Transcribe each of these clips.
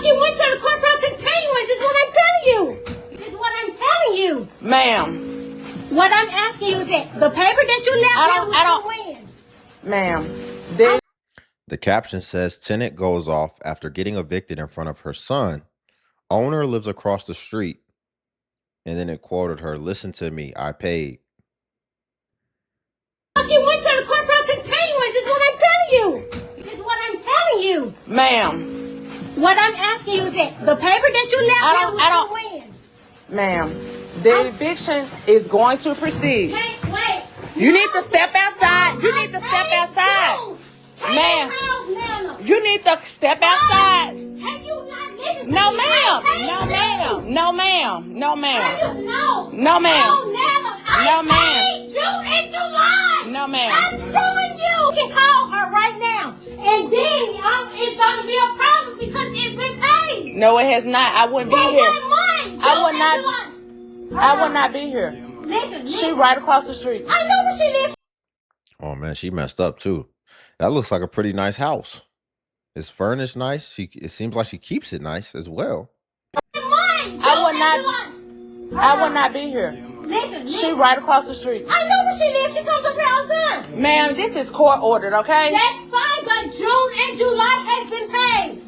she went to the corporate continuance is what I'm telling you. Is what I'm telling you. Ma'am. What I'm asking you is that the paper that you left I don't win. Ma'am. The caption says tenant goes off after getting evicted in front of her son. Owner lives across the street. And then it quoted her, "Listen to me, I paid." She went to the corporate continuance is what I'm telling you. Is what I'm telling you. Ma'am. What I'm asking you is that the paper that you left I don't win. Ma'am. The eviction is going to proceed. Wait. You need to step outside. You need to step outside. Ma'am. You need to step outside. Can you not listen to No, me? ma'am. No, ma'am. No, ma'am. No, ma'am. No. No, ma'am. No, ma'am. June and July. No, ma'am. I'm showing you. You can call her right now. And then it's going to be a problem because it's been paid. No, it has not. I wouldn't be here. I would not be here. Listen. She right across the street. I know where she lives. Oh man, she messed up too. That looks like a pretty nice house. It's furnished nice. It seems like she keeps it nice as well. I would not be here. Listen. She right across the street. I know where she lives. She comes up here all the time. Ma'am, this is court ordered, okay? That's fine, but June and July has been paid.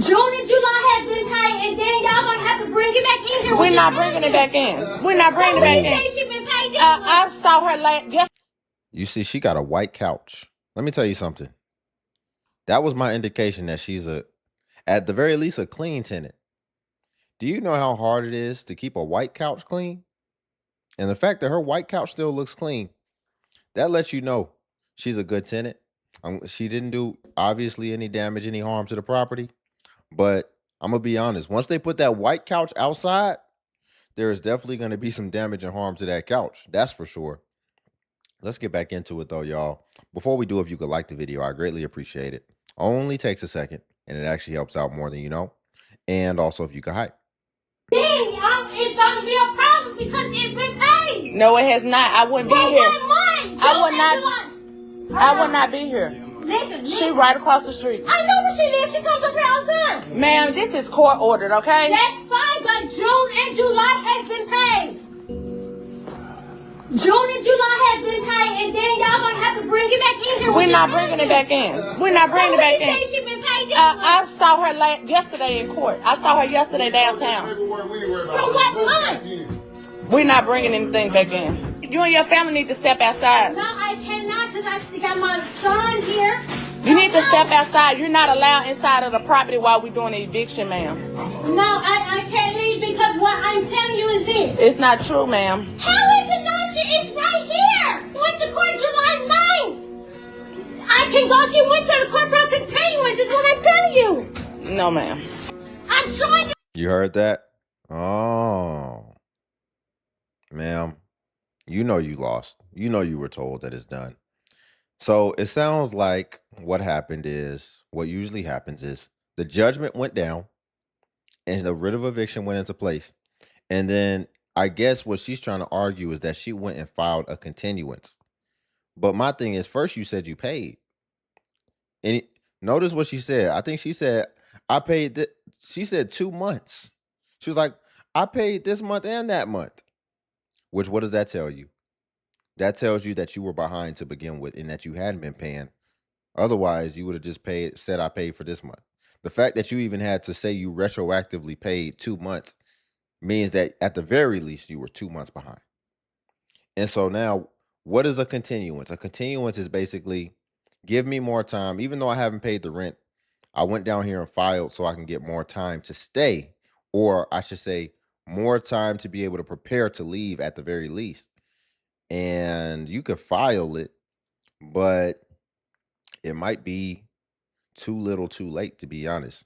June and July has been paid, and then y'all gonna have to bring it back in here. We're not bringing it back in. We're not bringing it back in. Say she been paid. I saw her last. You see, she got a white couch. Let me tell you something. That was my indication that she's at the very least, a clean tenant. Do you know how hard it is to keep a white couch clean? And the fact that her white couch still looks clean, that lets you know she's a good tenant. She didn't do, obviously, any damage, any harm to the property. But I'm going to be honest. Once they put that white couch outside, there is definitely going to be some damage and harm to that couch. That's for sure. Let's get back into it, though, y'all. Before we do, if you could like the video, I greatly appreciate it. Only takes a second, and it actually helps out more than you know. And also, if you could hype. It's going to be a problem because it's been paid. No, it has not. I wouldn't be here. I would not be here. Listen. She right across the street. I know where she lives. She comes up here all the time. Ma'am, this is court ordered, okay? That's fine, but June and July has been paid. June and July has been paid, and then y'all gonna have to bring it back in here. We're not bringing it back in. We're not bringing it back in. Say she been paid. I saw her yesterday in court. I saw her yesterday downtown. For what month? We're not bringing anything back in. You and your family need to step outside. No, I cannot because I still got my son here. You need to step outside. You're not allowed inside of the property while we're doing the eviction, ma'am. No, I can't leave because what I'm telling you is this. It's not true, ma'am. How is it not? It's right here. Went to court July 9th. I can go. She went to the corporate continuance is what I'm telling you. No, ma'am. I'm showing you. You heard that? Oh. Ma'am, you know you lost. You know you were told that it's done. So it sounds like what usually happens is the judgment went down and the writ of eviction went into place. And then I guess what she's trying to argue is that she went and filed a continuance. But my thing is, first you said you paid. And notice what she said. I think she said, I paid. She said 2 months. She was like, I paid this month and that month. Which, what does that tell you? That tells you that you were behind to begin with and that you hadn't been paying. Otherwise, you would have just said I paid for this month. The fact that you even had to say you retroactively paid 2 months means that at the very least you were 2 months behind. And so now, what is a continuance? A continuance is basically, give me more time. Even though I haven't paid the rent, I went down here and filed so I can get more time to stay. Or I should say, more time to be able to prepare to leave at the very least. And you could file it, but it might be too little too late, to be honest.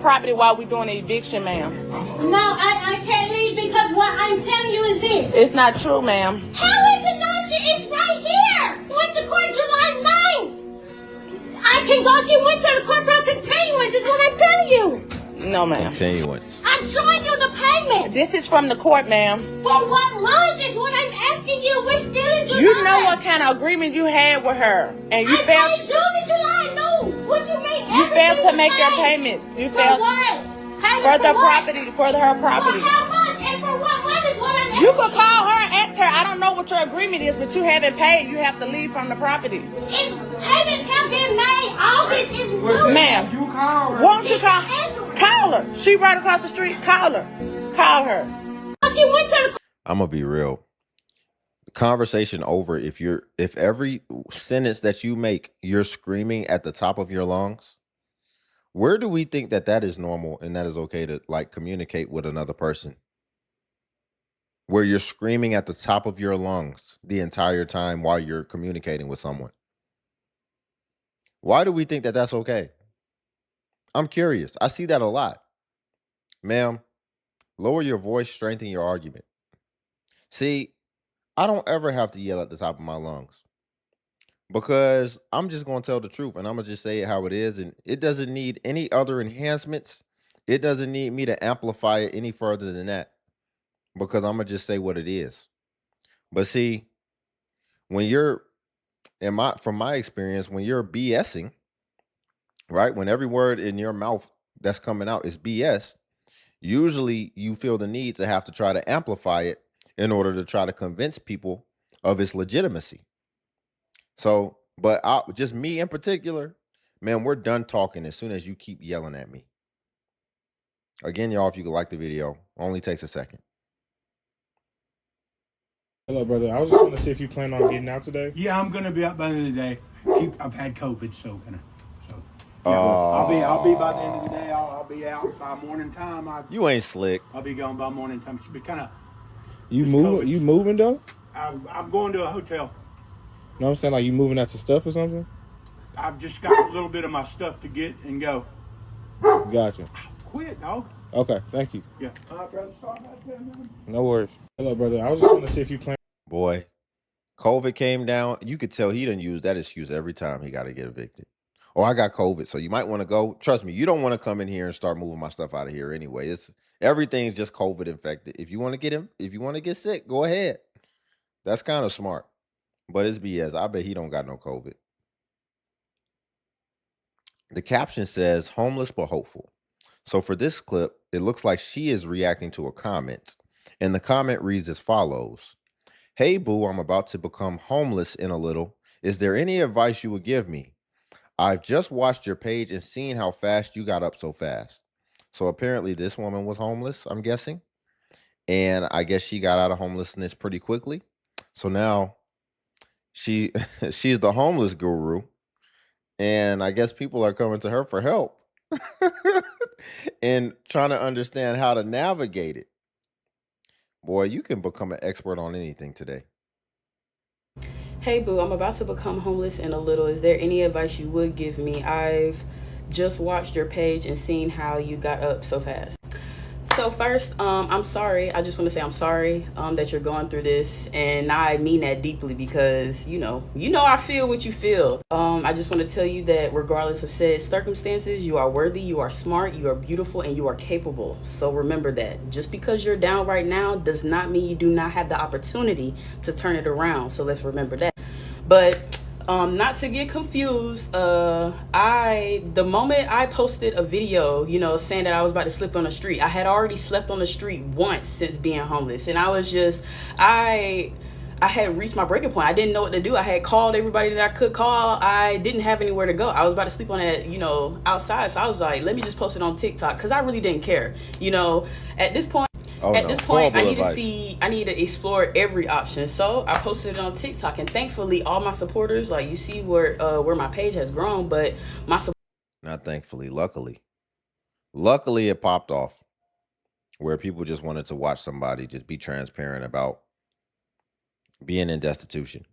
Property while we're doing the eviction, ma'am. No, I can't leave because what I'm telling you is this. It's not true, ma'am. How is it not? It's right here. Went to court July 9th. I can go. She went to the corporate continuance is what I'm telling you. No, ma'am. Continuance. I'm showing you the payment. This is from the court, ma'am. For what month is what I'm asking you. We're still in July. You know what kind of agreement you had with her, and you failed. June and July. No. What you mean? You failed to Everything make your paid. payments. You For failed what? Payment for the what? property, for her property. For how much and for what month is what I'm asking You could call her and ask her. I don't know what your agreement is, but you haven't paid. You have to leave from the property. If payments have been made, August is due. Ma'am, You call her. won't you call her? She right across the street. Call her. Call her. She went to the I'm gonna be real. Conversation over if every sentence that you make you're screaming at the top of your lungs. Where do we think that is normal and that is okay to like communicate with another person? Where you're screaming at the top of your lungs the entire time while you're communicating with someone. Why do we think that that's okay? I'm curious. I see that a lot. Ma'am, lower your voice, strengthen your argument. See, I don't ever have to yell at the top of my lungs because I'm just going to tell the truth and I'm going to just say it how it is. And it doesn't need any other enhancements. It doesn't need me to amplify it any further than that because I'm going to just say what it is. But see, when you're from my experience, when you're BSing, right? When every word in your mouth that's coming out is BS, usually you feel the need to have to try to amplify it in order to try to convince people of its legitimacy. So, but just me in particular, man, we're done talking as soon as you keep yelling at me. Again, y'all, if you could like the video, only takes a second. Hello, brother. I was just going to see if you plan on getting out today. Yeah, I'm gonna be out by the end of the day. I've had COVID, so kind of. So Yeah. I'll be by the end of the day. I'll be out by morning time. You ain't slick. I'll be gone by morning time. Should be kind of. You moving though? I'm going to a hotel. No, I'm saying like you moving out your stuff or something. I've just got a little bit of my stuff to get and go. Gotcha. Quit, dog. Okay, thank you. Yeah. All right, brother. Sorry about that, man. No worries. Hello, brother. I was just going to see if you plan. Boy, COVID came down. You could tell he didn't use that excuse every time he got to get evicted. Oh, I got COVID, so you might want to go. Trust me, you don't want to come in here and start moving my stuff out of here anyway. Everything's just COVID infected. If you want to get sick, go ahead. That's kind of smart. But it's BS. I bet he don't got no COVID. The caption says, homeless but hopeful. So for this clip, it looks like she is reacting to a comment. And the comment reads as follows. Hey, boo, I'm about to become homeless in a little. Is there any advice you would give me? I've just watched your page and seen how fast you got up so fast. So apparently this woman was homeless, I'm guessing. And I guess she got out of homelessness pretty quickly. So now she's the homeless guru. And I guess people are coming to her for help and trying to understand how to navigate it. Boy, you can become an expert on anything today. Hey boo, I'm about to become homeless in a little. Is there any advice you would give me? I've just watched your page and seen how you got up so fast. So first, I'm sorry. I just want to say I'm sorry that you're going through this, and I mean that deeply because you know I feel what you feel. I just want to tell you that regardless of said circumstances, you are worthy, you are smart, you are beautiful, and you are capable. So remember that. Just because you're down right now does not mean you do not have the opportunity to turn it around. So let's remember that. But not to get confused, the moment I posted a video, saying that I was about to sleep on the street, I had already slept on the street once since being homeless, and I had reached my breaking point. I didn't know what to do. I had called everybody that I could call. I didn't have anywhere to go. I was about to sleep on it, outside. So I was like, let me just post it on TikTok because I really didn't care. At this point. I need to explore every option. So I posted it on TikTok, and thankfully all my supporters, like you see where my page has grown, but not thankfully, luckily it popped off where people just wanted to watch somebody just be transparent about being in destitution.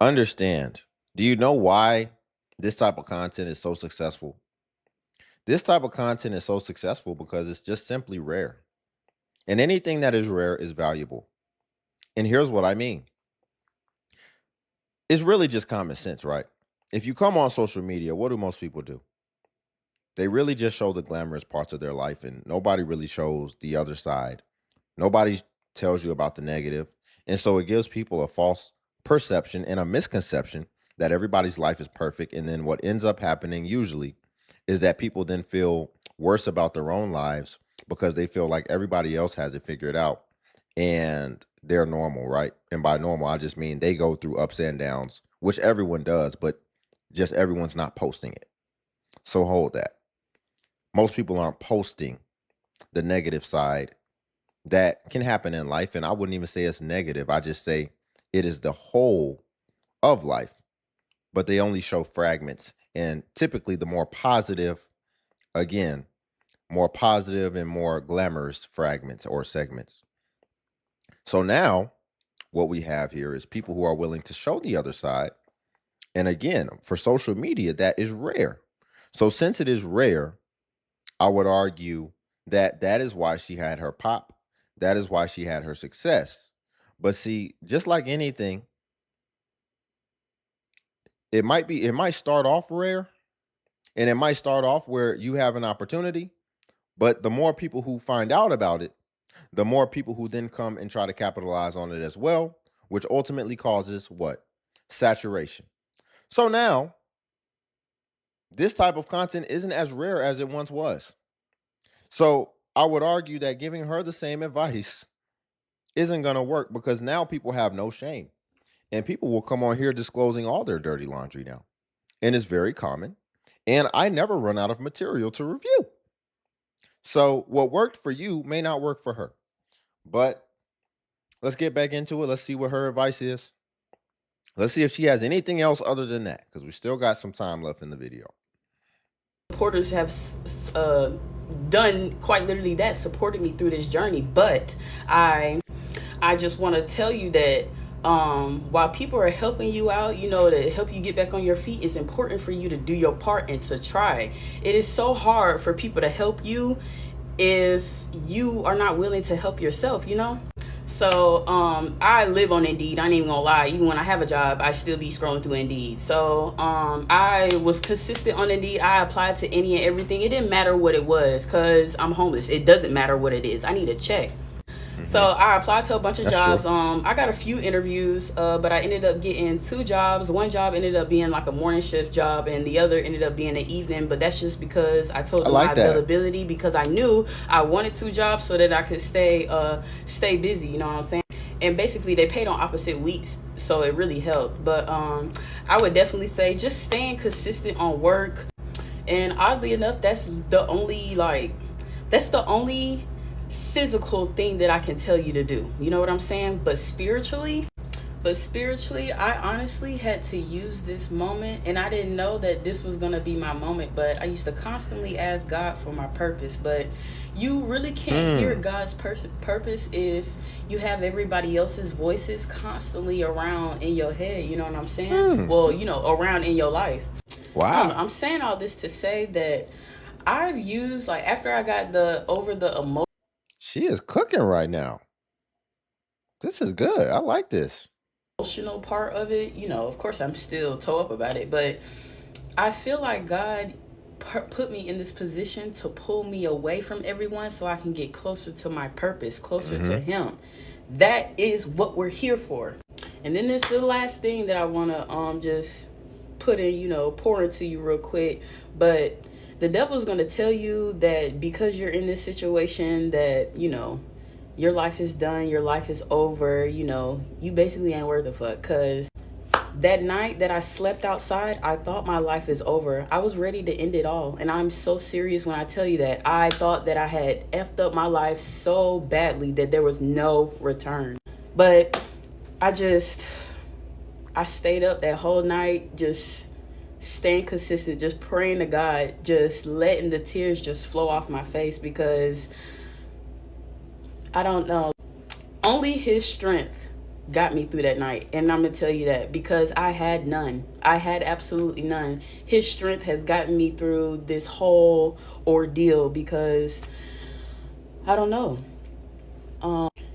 Understand, do you know why this type of content is so successful? This type of content is so successful because it's just simply rare. And anything that is rare is valuable. And here's what I mean. It's really just common sense, right? If you come on social media, what do most people do? They really just show the glamorous parts of their life, and nobody really shows the other side. Nobody tells you about the negative. And so it gives people a false perception and a misconception that everybody's life is perfect. And then what ends up happening usually is that people then feel worse about their own lives because they feel like everybody else has it figured out and they're normal, right? And by normal, I just mean they go through ups and downs, which everyone does, but just everyone's not posting it. So hold that. Most people aren't posting the negative side that can happen in life. And I wouldn't even say it's negative. I just say it is the whole of life, but they only show fragments. And typically the more positive, again, more positive and more glamorous fragments or segments. So now what we have here is people who are willing to show the other side. And again, for social media, that is rare. So since it is rare, I would argue that that is why she had her pop. That is why she had her success. But see, just like anything, it might start off rare and it might start off where you have an opportunity, but the more people who find out about it, the more people who then come and try to capitalize on it as well, which ultimately causes what? Saturation. So now, this type of content isn't as rare as it once was. So I would argue that giving her the same advice isn't going to work because now people have no shame. And people will come on here disclosing all their dirty laundry now. And it's very common. And I never run out of material to review. So what worked for you may not work for her. But let's get back into it. Let's see what her advice is. Let's see if she has anything else other than that, because we still got some time left in the video. Supporters have done quite literally that, supported me through this journey. But I just want to tell you that while people are helping you out, to help you get back on your feet, it's important for you to do your part and to try. It is so hard for people to help you if you are not willing to help yourself, So I live on Indeed. I ain't even gonna lie. Even when I have a job, I still be scrolling through Indeed. So I was consistent on Indeed. I applied to any and everything. It didn't matter what it was because I'm homeless. It doesn't matter what it is. I need a check. So I applied to a bunch of That's jobs. true. I got a few interviews, but I ended up getting 2 jobs. One job ended up being like a morning shift job, and the other ended up being an evening. But that's just because I told I them my like that. availability, because I knew I wanted 2 jobs so that I could stay busy. You know what I'm saying? And basically they paid on opposite weeks, so it really helped. But I would definitely say just staying consistent on work. And oddly enough, that's the only physical thing that I can tell you to do. You know what I'm saying? But spiritually, I honestly had to use this moment, and I didn't know that this was going to be my moment, but I used to constantly ask God for my purpose. But you really can't hear God's purpose if you have everybody else's voices constantly around in your head. You know what I'm saying? Well, around in your life. Wow. I'm saying all this to say that I've used, like, after I got over the She is cooking right now. This is good. I like this. emotional part of it, of course I'm still toe up about it, but I feel like God put me in this position to pull me away from everyone so I can get closer to my purpose, closer to Him. That is what we're here for. And then this is the last thing that I want to just put in, pour into you real quick. But the devil's going to tell you that because you're in this situation that, your life is done, your life is over, you basically ain't worth a fuck. Because that night that I slept outside, I thought my life is over. I was ready to end it all. And I'm so serious when I tell you that. I thought that I had effed up my life so badly that there was no return. But I stayed up that whole night, just staying consistent, just praying to God, just letting the tears just flow off my face, because I don't know. Only His strength got me through that night. And I'm going to tell you that because I had none. I had absolutely none. His strength has gotten me through this whole ordeal because I don't know.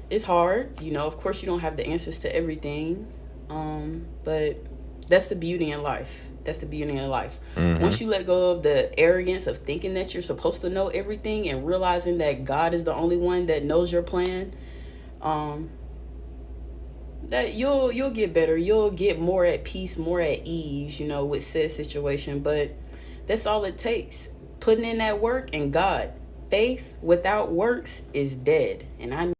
It's hard. Of course you don't have the answers to everything. But that's the beauty in life. That's the beauty of life. Mm-hmm. Once you let go of the arrogance of thinking that you're supposed to know everything and realizing that God is the only one that knows your plan, that you'll get better. You'll get more at peace, more at ease, with said situation. But that's all it takes. Putting in that work and God. Faith without works is dead. And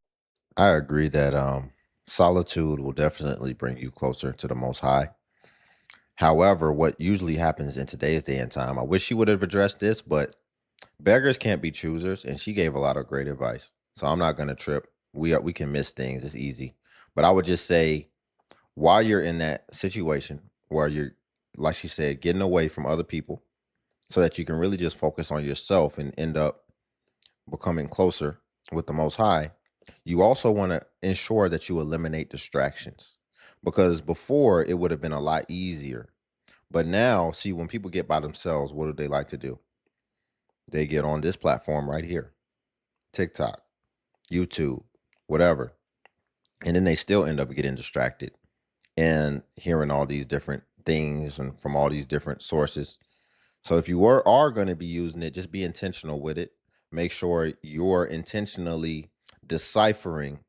I agree that solitude will definitely bring you closer to the Most High. However, what usually happens in today's day and time, I wish she would have addressed this, but beggars can't be choosers, and she gave a lot of great advice. So I'm not gonna trip. We can miss things. It's easy, but I would just say while you're in that situation where you're, like she said, getting away from other people, so that you can really just focus on yourself and end up becoming closer with the Most High. You also want to ensure that you eliminate distractions, because before it would have been a lot easier. But now, see, when people get by themselves, what do they like to do? They get on this platform right here, TikTok, YouTube, whatever. And then they still end up getting distracted and hearing all these different things and from all these different sources. So if you are going to be using it, just be intentional with it. Make sure you're intentionally deciphering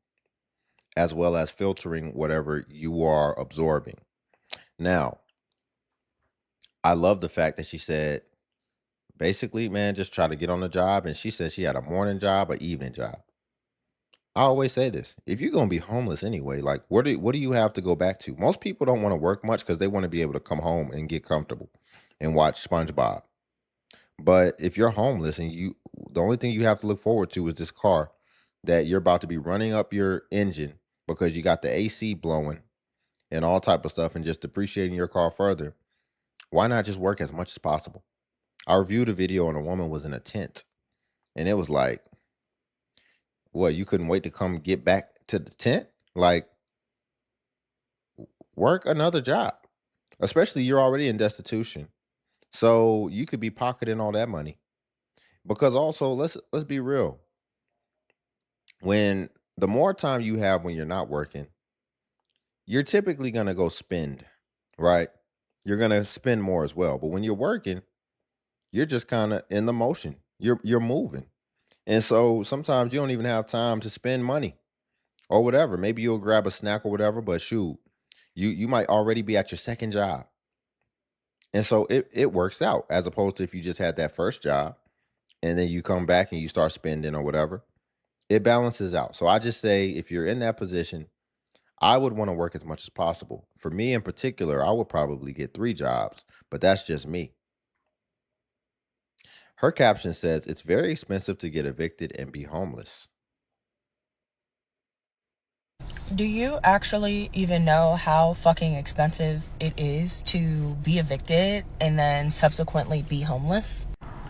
as well as filtering whatever you are absorbing. Now, I love the fact that she said, basically, man, just try to get on the job. And she said she had a morning job, an evening job. I always say this: if you're gonna be homeless anyway, like what do you have to go back to? Most people don't want to work much because they want to be able to come home and get comfortable and watch SpongeBob. But if you're homeless and the only thing you have to look forward to is this car that you're about to be running up your engine because you got the AC blowing and all type of stuff and just depreciating your car further, why not just work as much as possible? I reviewed a video and a woman was in a tent, and it was like, what, you couldn't wait to come get back to the tent? Like, work another job, especially you're already in destitution. So you could be pocketing all that money. Because also, let's be real. When the more time you have when you're not working, you're typically gonna go spend, right? You're gonna spend more as well. But when you're working, you're just kind of in the motion. You're moving. And so sometimes you don't even have time to spend money or whatever. Maybe you'll grab a snack or whatever, but shoot, you might already be at your second job. And so it works out, as opposed to if you just had that first job and then you come back and you start spending or whatever. It balances out. So I just say, if you're in that position, I would want to work as much as possible. For me in particular, I would probably get 3 jobs, but that's just me. Her caption says, it's very expensive to get evicted and be homeless. Do you actually even know how fucking expensive it is to be evicted and then subsequently be homeless?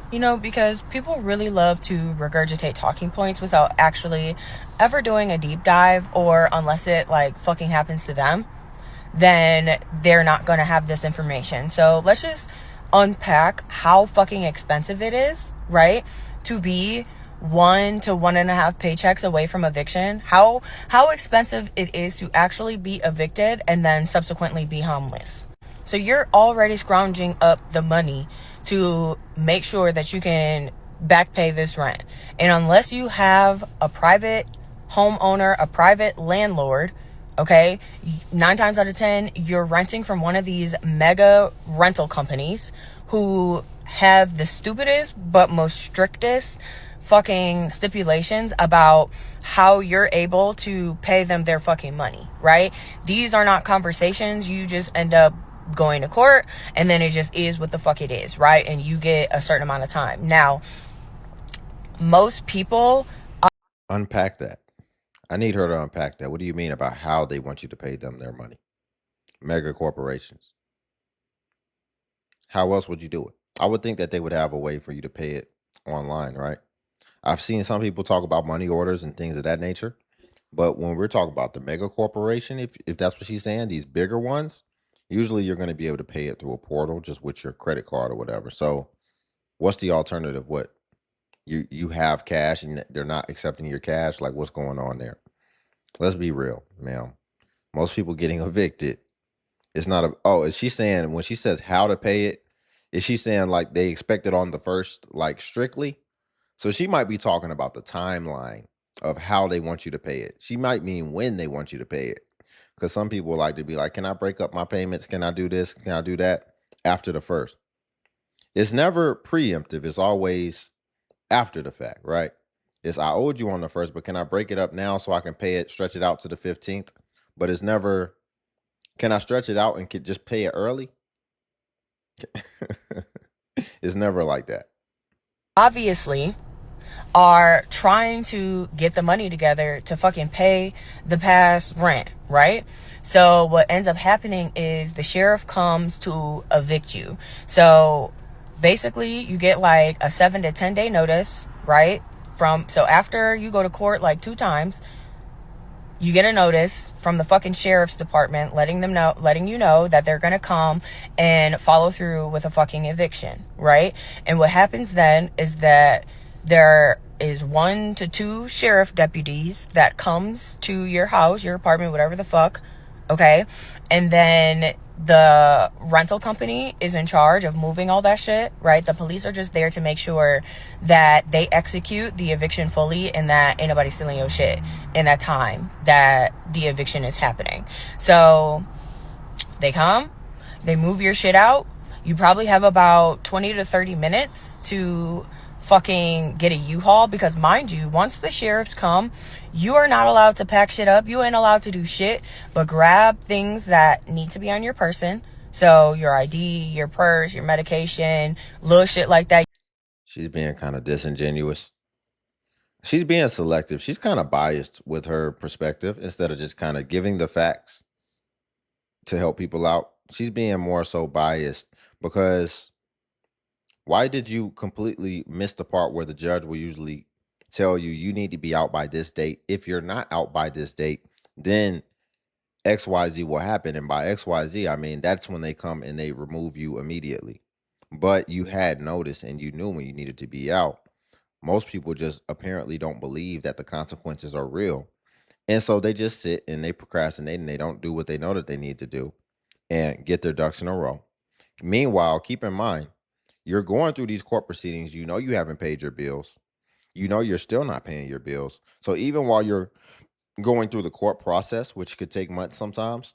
Because people really love to regurgitate talking points without actually ever doing a deep dive, or unless it like fucking happens to them, then they're not going to have this information. So let's just unpack how fucking expensive it is, right? To be 1 to 1.5 paychecks away from eviction. How expensive it is to actually be evicted and then subsequently be homeless. So you're already scrounging up the money to make sure that you can back pay this rent. And unless you have a private homeowner, a private landlord, okay, 9 times out of 10, you're renting from one of these mega rental companies who have the stupidest but most strictest fucking stipulations about how you're able to pay them their fucking money, right? These are not conversations. You just end up going to court, and then it just is what the fuck it is, right? And you get a certain amount of time. Now, most people... Unpack that. I need her to unpack that. What do you mean about how they want you to pay them their money? Mega corporations. How else would you do it? I would think that they would have a way for you to pay it online, right? I've seen some people talk about money orders and things of that nature. But when we're talking about the mega corporation, if that's what she's saying, these bigger ones, usually you're going to be able to pay it through a portal just with your credit card or whatever. So what's the alternative? What? You have cash and they're not accepting your cash? Like, what's going on there? Let's be real, ma'am. Most people getting evicted It's not a. Oh, is she saying when she says how to pay it? Is she saying like they expect it on the first, like strictly? So she might be talking about the timeline of how they want you to pay it. She might mean when they want you to pay it. Because some people like to be like, can I break up my payments? Can I do this? Can I do that? After the first. It's never preemptive. It's always after the fact, right? It's I owed you on the first, but can I break it up now so I can pay it, stretch it out to the 15th? But it's never, can I stretch it out and just pay it early? It's never like that. Obviously are trying to get the money together to fucking pay the past rent, right? So what ends up happening is the sheriff comes to evict you. So basically you get like a 7 to 10 day notice, right? So after you go to court like 2 times, you get a notice from the fucking sheriff's department letting you know that they're gonna come and follow through with a fucking eviction, right? And what happens then is that there is 1 to 2 sheriff deputies that comes to your house, your apartment, whatever the fuck, okay? And then the rental company is in charge of moving all that shit, right? The police are just there to make sure that they execute the eviction fully and that ain't nobody stealing your shit in that time that the eviction is happening. So they come, they move your shit out. You probably have about 20 to 30 minutes to fucking get a U-Haul, because mind you, once the sheriffs come, you are not allowed to pack shit up. You ain't allowed to do shit but grab things that need to be on your person. So your ID, your purse, your medication, little shit like that. She's being kind of disingenuous. She's being selective. She's kind of biased with her perspective instead of just kind of giving the facts to help people out. She's being more so biased because why did you completely miss the part where the judge will usually tell you you need to be out by this date? If you're not out by this date, then XYZ will happen. And by XYZ, I mean that's when they come and they remove you immediately. But you had notice and you knew when you needed to be out. Most people just apparently don't believe that the consequences are real. And so they just sit and they procrastinate and they don't do what they know that they need to do and get their ducks in a row. Meanwhile, keep in mind, you're going through these court proceedings. You know you haven't paid your bills. You know you're still not paying your bills. So even while you're going through the court process, which could take months sometimes,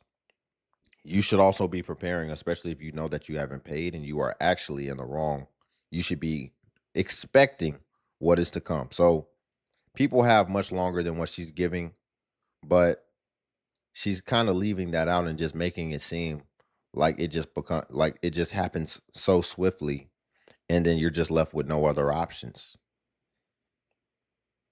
you should also be preparing, especially if you know that you haven't paid and you are actually in the wrong. You should be expecting what is to come. So people have much longer than what she's giving, but she's kind of leaving that out and just making it seem like it just happens so swiftly, and then you're just left with no other options.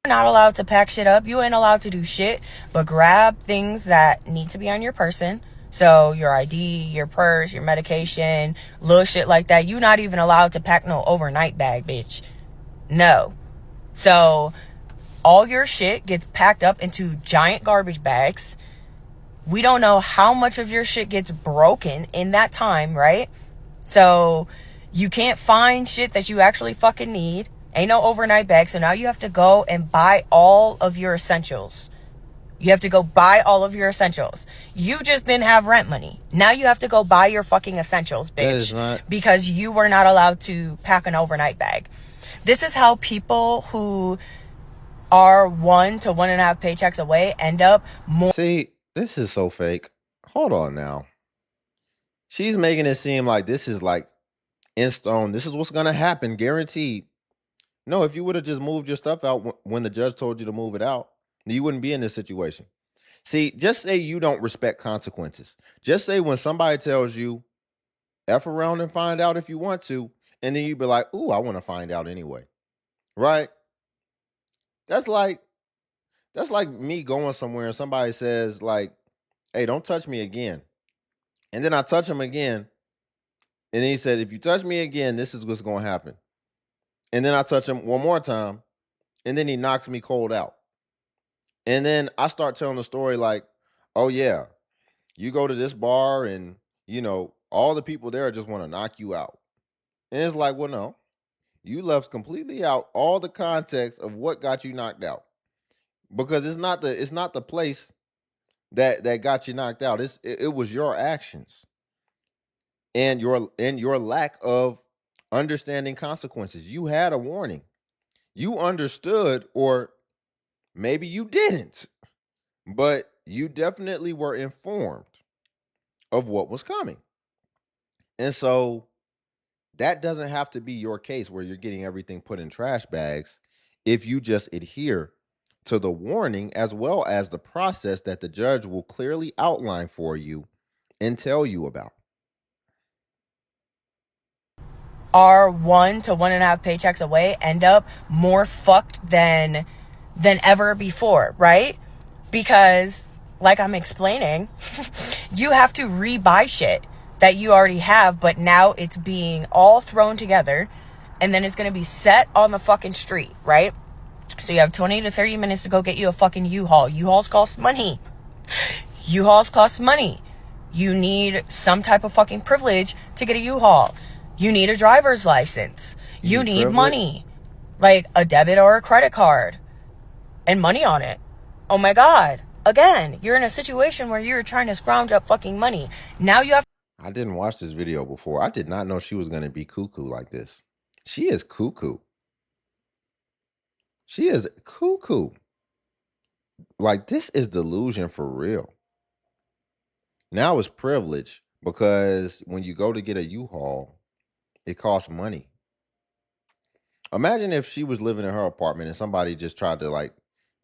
You're not allowed to pack shit up. You ain't allowed to do shit but grab things that need to be on your person. So your ID, your purse, your medication, little shit like that. You're not even allowed to pack no overnight bag, bitch. No. So all your shit gets packed up into giant garbage bags. We don't know how much of your shit gets broken in that time, right? So you can't find shit that you actually fucking need. Ain't no overnight bag. So now you have to go and buy all of your essentials. You have to go buy all of your essentials. You just didn't have rent money. Now you have to go buy your fucking essentials, That is bitch. not. Because you were not allowed to pack an overnight bag. This is how people who are 1 to 1.5 paychecks away end up more. See, this is so fake. Hold on now. She's making it seem like this is like in stone. This is what's going to happen, guaranteed. No, if you would have just moved your stuff out when the judge told you to move it out, you wouldn't be in this situation. See, just say you don't respect consequences. Just say when somebody tells you, F around and find out if you want to, and then you be like, ooh, I want to find out anyway. Right? That's like me going somewhere and somebody says, like, hey, don't touch me again. And then I touch him again. And he said, if you touch me again, this is what's going to happen. And then I touch him one more time. And then he knocks me cold out. And then I start telling the story like, oh, yeah, you go to this bar and, all the people there just want to knock you out. And it's like, well, no, you left completely out all the context of what got you knocked out. Because it's not the place that got you knocked out. It was your actions. and your lack of understanding consequences. You had a warning. You understood, or maybe you didn't, but you definitely were informed of what was coming. And so that doesn't have to be your case where you're getting everything put in trash bags if you just adhere to the warning as well as the process that the judge will clearly outline for you and tell you about. Are 1 to 1.5 paychecks away end up more fucked than ever before, right? Because like I'm explaining, you have to rebuy shit that you already have, but now it's being all thrown together and then it's going to be set on the fucking street, right? So you have 20 to 30 minutes to go get you a fucking U-Haul. U-Hauls cost money. U-Hauls cost money. You need some type of fucking privilege to get a U-Haul. You need a driver's license. You need need privilege? money. Like a debit or a credit card. And money on it. Oh my God. Again, you're in a situation where you're trying to scrounge up fucking money. Now you have... I didn't watch this video before. I did not know she was going to be cuckoo like this. She is cuckoo. She is cuckoo. Like, this is delusion for real. Now it's privilege because when you go to get a U-Haul, it costs money. Imagine if she was living in her apartment and somebody just tried to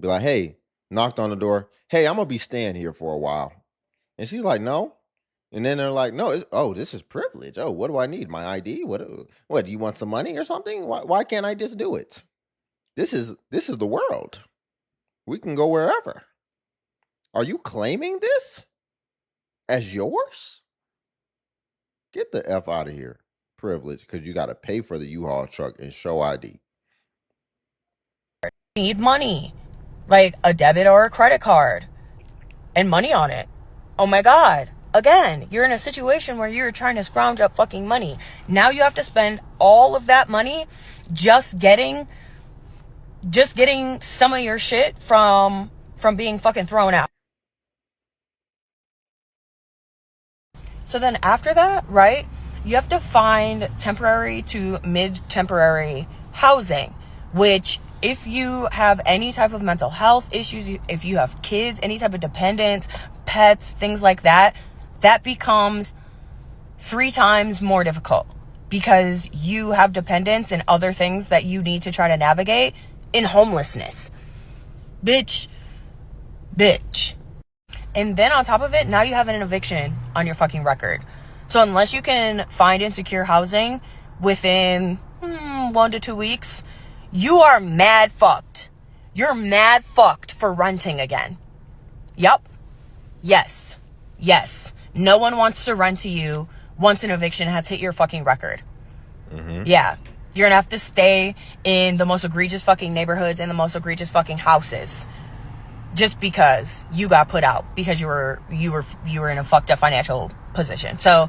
be like, hey, knocked on the door. Hey, I'm going to be staying here for a while. And she's like, no. And then they're like, no, this is privilege. Oh, what do I need? My ID? What do you want, some money or something? Why can't I just do it? This is the world. We can go wherever. Are you claiming this as yours? Get the F out of here. Privilege, because you got to pay for the U-Haul truck and show ID. need money. Like a debit or a credit card. And money on it. Oh my God. Again, you're in a situation where you're trying to scrounge up fucking money. Now you have to spend all of that money just getting some of your shit from being fucking thrown out. So then after that, right, you have to find temporary to mid-temporary housing, which if you have any type of mental health issues, if you have kids, any type of dependents, pets, things like that, that becomes 3 times more difficult because you have dependents and other things that you need to try to navigate in homelessness. Bitch. And then on top of it, now you have an eviction on your fucking record. So unless you can find insecure housing within 1 to 2 weeks, you are mad fucked. You're mad fucked for renting again. Yup. Yes. No one wants to rent to you once an eviction has hit your fucking record. Mm-hmm. Yeah. You're gonna have to stay in the most egregious fucking neighborhoods and the most egregious fucking houses. Just because you got put out because you were in a fucked up financial position. So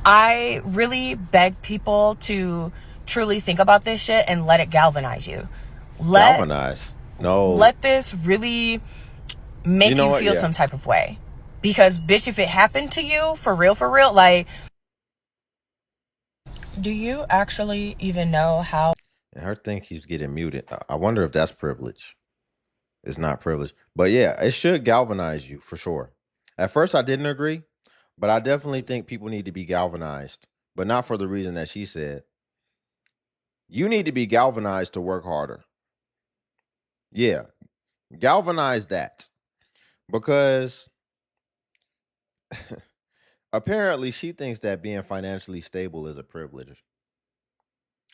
I really beg people to truly think about this shit and let it galvanize you. Galvanize? No. Let this really make you feel some type of way. Because bitch, if it happened to you for real, like, do you actually even know how? And her thing keeps getting muted. I wonder if that's privilege. It's not privilege. But yeah, it should galvanize you for sure. At first, I didn't agree, but I definitely think people need to be galvanized, but not for the reason that she said. You need to be galvanized to work harder. Yeah, galvanize that. Because apparently she thinks that being financially stable is a privilege,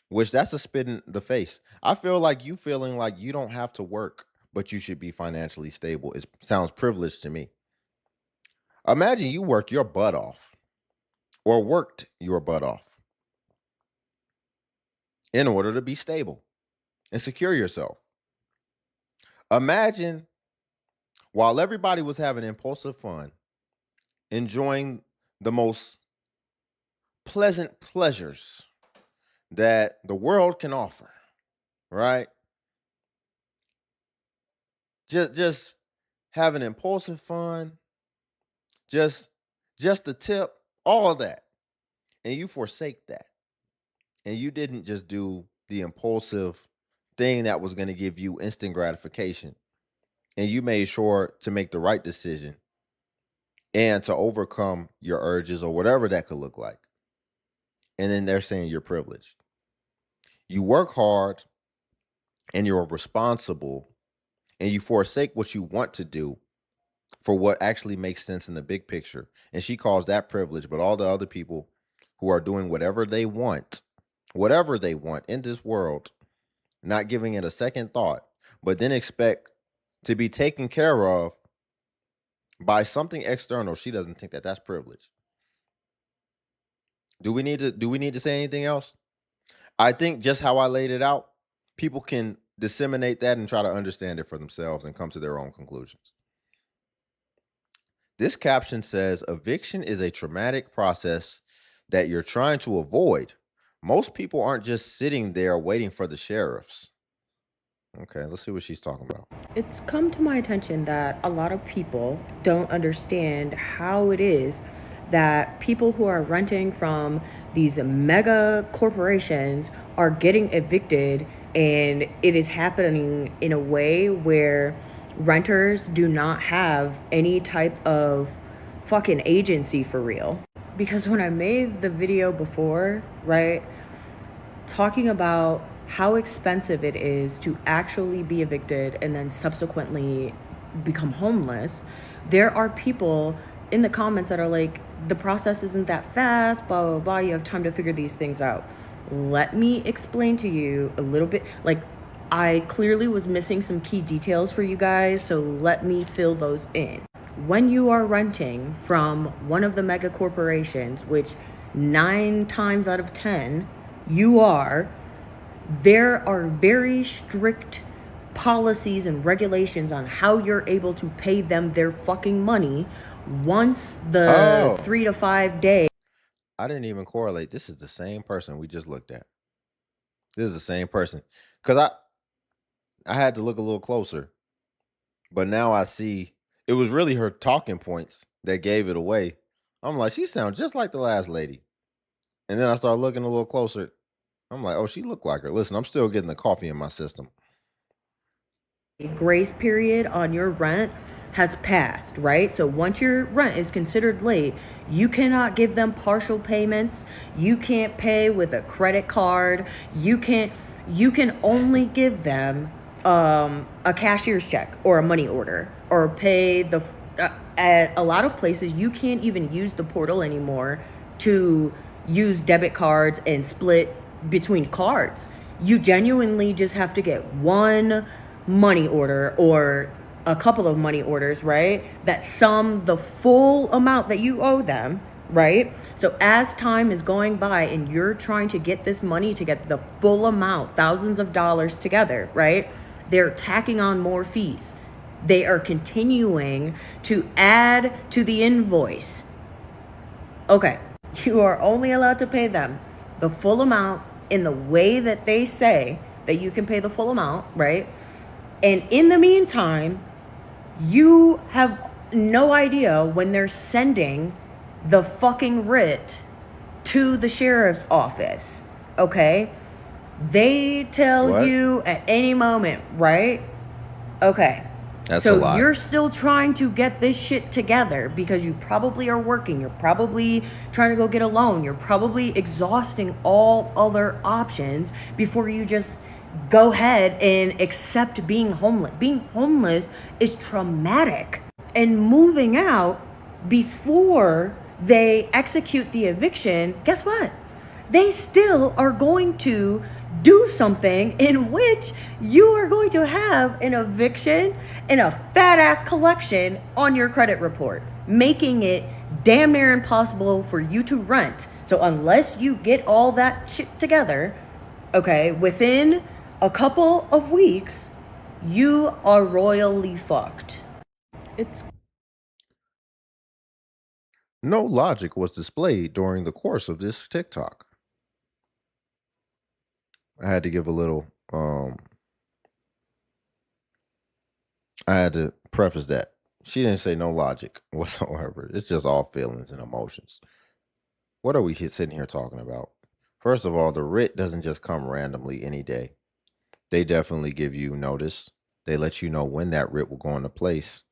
which that's a spit in the face. I feel like you feeling like you don't have to work, but you should be financially stable. It sounds privileged to me. Imagine you work your butt off or worked your butt off in order to be stable and secure yourself. Imagine while everybody was having impulsive fun, enjoying the most pleasant pleasures that the world can offer, right? Just having impulsive fun, just the tip, all of that. and you forsake that. And you didn't just do the impulsive thing that was going to give you instant gratification. And you made sure to make the right decision and to overcome your urges or whatever that could look like. And then they're saying you're privileged. You work hard and you're responsible and you forsake what you want to do for what actually makes sense in the big picture. And she calls that privilege, but all the other people who are doing whatever they want in this world, not giving it a second thought, but then expect to be taken care of by something external. She doesn't think that that's privilege. Do we need to say anything else? I think just how I laid it out, people can disseminate that and try to understand it for themselves and come to their own conclusions. This caption says eviction is a traumatic process that you're trying to avoid. Most people aren't just sitting there waiting for the sheriffs. Okay, let's see what she's talking about. It's come to my attention that a lot of people don't understand how it is that people who are renting from these mega corporations are getting evicted, and it is happening in a way where renters do not have any type of fucking agency for real. Because when I made the video before, right, talking about how expensive it is to actually be evicted and then subsequently become homeless, there are people in the comments that are like, the process isn't that fast, blah, blah, blah, you have time to figure these things out. Let me explain to you a little bit. Like, I clearly was missing some key details for you guys, so let me fill those in. When you are renting from one of the mega corporations, which 9 times out of 10 you are, there are very strict policies and regulations on how you're able to pay them their fucking money once the 3 to 5 days. I didn't even correlate. This is the same person we just looked at. This is the same person. Because I had to look a little closer. But now I see it was really her talking points that gave it away. I'm like, she sounds just like the last lady. And then I started looking a little closer. I'm like, oh, she looked like her. Listen, I'm still getting the coffee in my system. Grace period on your rent has passed, right? So once your rent is considered late, you cannot give them partial payments. You can't pay with a credit card. You can only give them a cashier's check or a money order, or pay the at a lot of places you can't even use the portal anymore to use debit cards and split between cards. You genuinely just have to get one money order or a couple of money orders, right, that sum the full amount that you owe them, right? So as time is going by and you're trying to get this money to get the full amount, thousands of dollars together, right, they're tacking on more fees. They are continuing to add to the invoice. Okay, you are only allowed to pay them the full amount in the way that they say that you can pay the full amount, right? And in the meantime, you have no idea when they're sending the fucking writ to the sheriff's office, okay? They tell you at any moment, right? Okay. That's a lot. So you're still trying to get this shit together because you probably are working. You're probably trying to go get a loan. You're probably exhausting all other options before you just go ahead and accept being homeless. Being homeless is traumatic. And moving out before they execute the eviction, guess what? They still are going to do something in which you are going to have an eviction and a fat ass collection on your credit report, making it damn near impossible for you to rent. So unless you get all that shit together, okay, within a couple of weeks, you are royally fucked. No logic was displayed during the course of this TikTok. I had to give a little I had to preface that. She didn't say no logic whatsoever. It's just all feelings and emotions. what are we sitting here talking about? First of all, the writ doesn't just come randomly any day. They definitely give you notice. They let you know when that writ will go into place.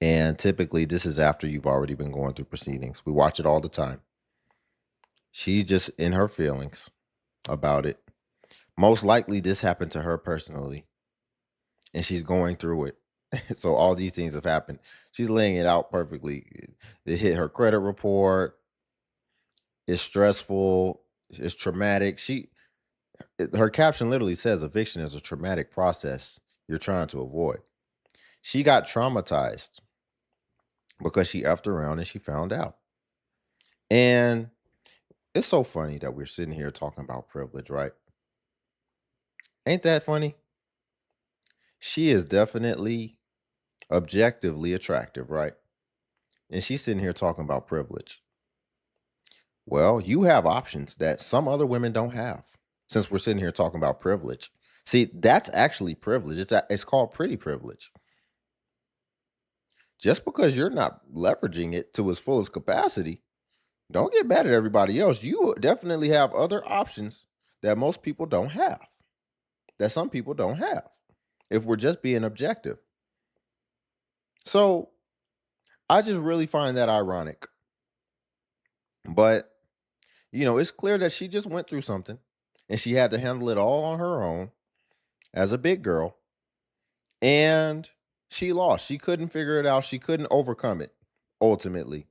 And typically, this is after you've already been going through proceedings. We watch it all the time. She's just in her feelings about it. Most likely, this happened to her personally, and she's going through it. So all these things have happened. She's laying it out perfectly. It hit her credit report. It's stressful. It's traumatic. Her caption literally says eviction is a traumatic process you're trying to avoid. She got traumatized because she effed around and she found out. And it's so funny that we're sitting here talking about privilege, right? Ain't that funny? She is definitely objectively attractive, right? And she's sitting here talking about privilege. Well, you have options that some other women don't have. Since we're sitting here talking about privilege. See, that's actually privilege. It's called pretty privilege. Just because you're not leveraging it to its fullest capacity, don't get mad at everybody else. You definitely have other options that most people don't have, that some people don't have, if we're just being objective. So I just really find that ironic. But, it's clear that she just went through something and she had to handle it all on her own as a big girl. And she lost. She couldn't figure it out. She couldn't overcome it ultimately.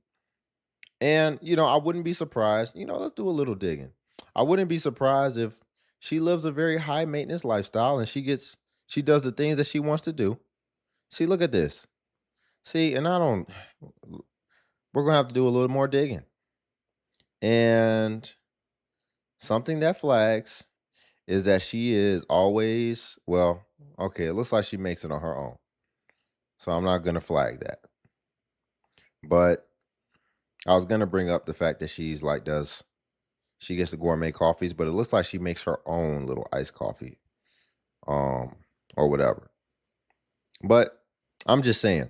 And, I wouldn't be surprised. Let's do a little digging. I wouldn't be surprised if she lives a very high maintenance lifestyle and she does the things that she wants to do. See, look at this. See, and we're going to have to do a little more digging. And something that flags is that she is always, well, okay, it looks like she makes it on her own. So I'm not going to flag that. But I was going to bring up the fact that she gets the gourmet coffees, but it looks like she makes her own little iced coffee, or whatever. But I'm just saying,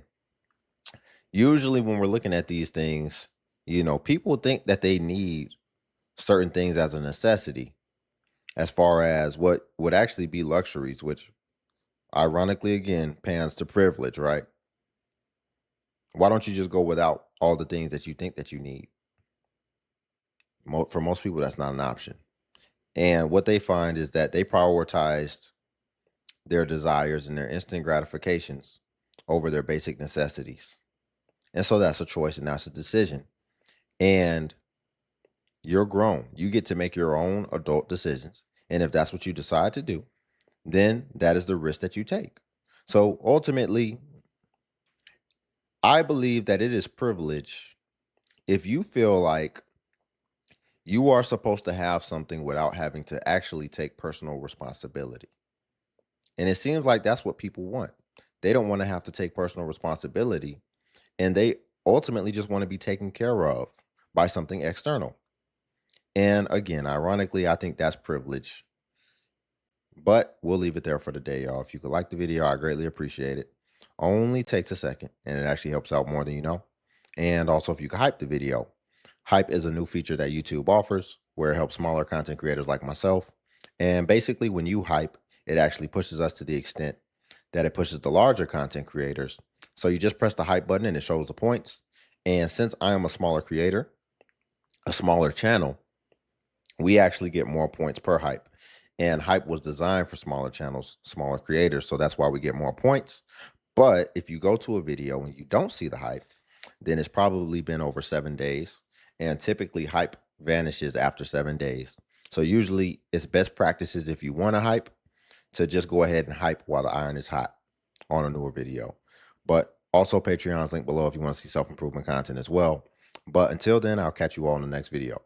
usually when we're looking at these things, people think that they need certain things as a necessity, as far as what would actually be luxuries, which ironically, again, pans to privilege, right? Why don't you just go without all the things that you think that you need? For most people, that's not an option. And what they find is that they prioritized their desires and their instant gratifications over their basic necessities. And so that's a choice and that's a decision. And you're grown. You get to make your own adult decisions. And if that's what you decide to do, then that is the risk that you take. So ultimately, I believe that it is privilege if you feel like you are supposed to have something without having to actually take personal responsibility. And it seems like that's what people want. They don't want to have to take personal responsibility, and they ultimately just want to be taken care of by something external. And again, ironically, I think that's privilege. But we'll leave it there for the day, y'all. If you could like the video, I greatly appreciate it. Only takes a second, and it actually helps out more than you know. And also, if you could hype the video. Hype is a new feature that YouTube offers where it helps smaller content creators like myself. And basically, when you hype, it actually pushes us to the extent that it pushes the larger content creators. So you just press the hype button and it shows the points. And since I am a smaller creator, a smaller channel, we actually get more points per hype. And hype was designed for smaller channels, smaller creators. So that's why we get more points. But if you go to a video and you don't see the hype, then it's probably been over 7 days. And typically hype vanishes after 7 days. So usually it's best practices if you want to hype to just go ahead and hype while the iron is hot on a newer video. But also Patreon's link below if you want to see self-improvement content as well. But until then, I'll catch you all in the next video.